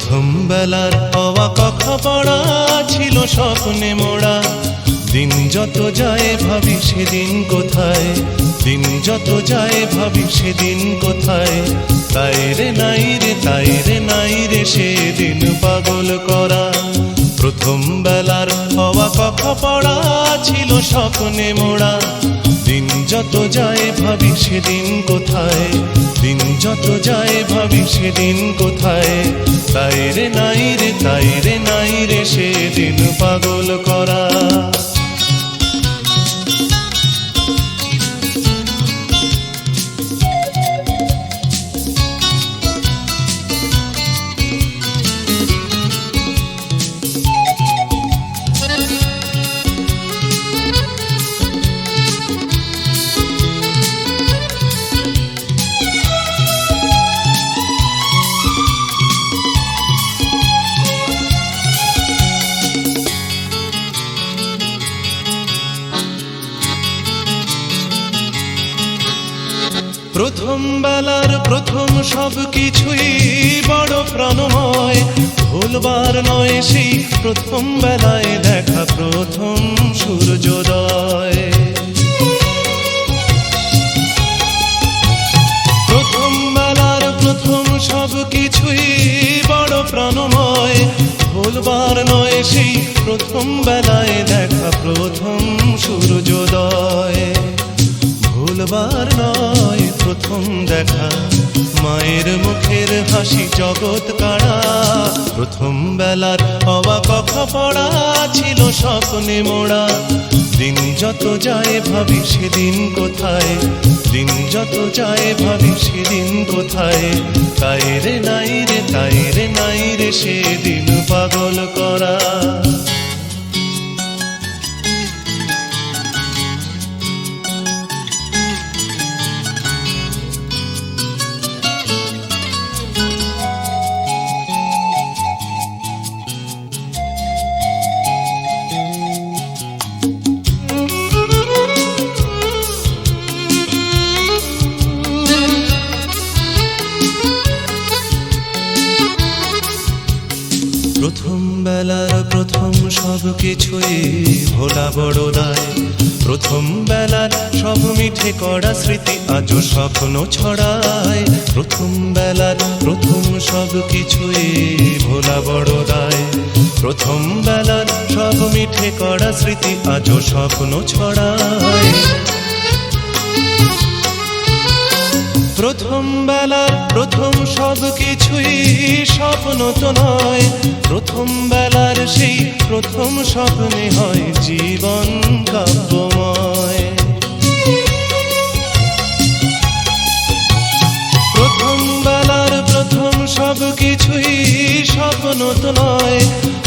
প্রথম বেলার অবাক পড়া ছিল স্বপ্নে মোড়া। দিন যত যায় ভাবি সেদিন কোথায়, দিন যত যায় ভাবি সেদিন কোথায়। তাই রে নাই রে, তাই রে নাই রে সেদিন পাগল করা। প্রথম বেলার অবাক পড়া ছিল স্বপ্নে মোড়া। দিন যত যায় ভাবি সেদিন কোথায়, দিন যত যায় ভাবি সেদিন কোথায়। তাই রে নাই রে, তাই রে নাই রে সেদিন পাগল করা। প্রথম বেলার প্রথম সব কিছুই বড় প্রাণময়। ভুলবার নয় সেই প্রথম বেলায় দেখা প্রথম সূর্যোদয়। প্রথম বেলার প্রথম সব কিছুই বড় প্রাণময়। ভুলবার নয় সেই প্রথম বেলায় দেখা প্রথম সূর্যোদয়। ভুলবার নয় প্রথম দেখা মায়ের মুখের হাসি জগৎ কাড়া। প্রথম বেলার অবাক পড়া ছিল স্বপ্নে মোড়া। দিন যত যায় ভাবি সেদিন কোথায়, দিন যত যায় ভাবি সেদিন কোথায়। তাই রে নাই রে, তাই রে নাই রে সেদিন পাগল করা। প্রথম বেলার প্রথম সব কিছুই ভোলা বড় দায়। প্রথম বেলার সব মিঠে কড়া স্মৃতি আজও স্বপ্ন ছড়ায়। প্রথম বেলার প্রথম সব কিছুই ভোলা বড় দায়। প্রথম বেলার সব মিঠে কড়া স্মৃতি আজও স্বপ্ন ছড়ায়। প্রথম বেলার প্রথম সব কিছুই স্বপ্ন তো নয়। প্রথম বেলার সেই প্রথম স্বপ্নে হয় জীবন কাব্যময়। প্রথম বেলার প্রথম সব কিছুই স্বপ্ন তো নয়।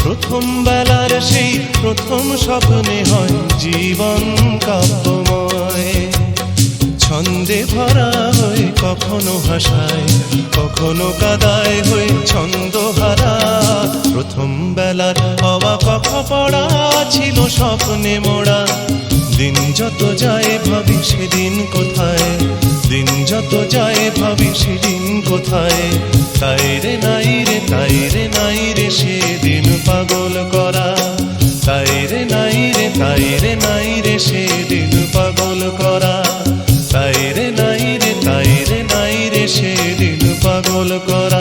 প্রথম বেলার সেই প্রথম স্বপ্নে হয় জীবন কাব্যময়। ছন্দে ভরা হয়ে কখনো হাসায়, কখনো কাদায় হয়ে ছন্দহারা। প্রথম বেলার অবাক পড়া ছিল স্বপ্নে মোড়া। দিন যত যায় ভাবি সেদিন কোথায়, দিন যত যায় ভাবি সেদিন কোথায়। তাই রে নাই রে, তাই রে নাই রে সেদিন পাগল করা। তাই রে নাই রে, তাই রে নাই রে সেদিন পাগল করা। তাই রে নাই রে, তাই রে নাই রে সেদিন পাগল করা।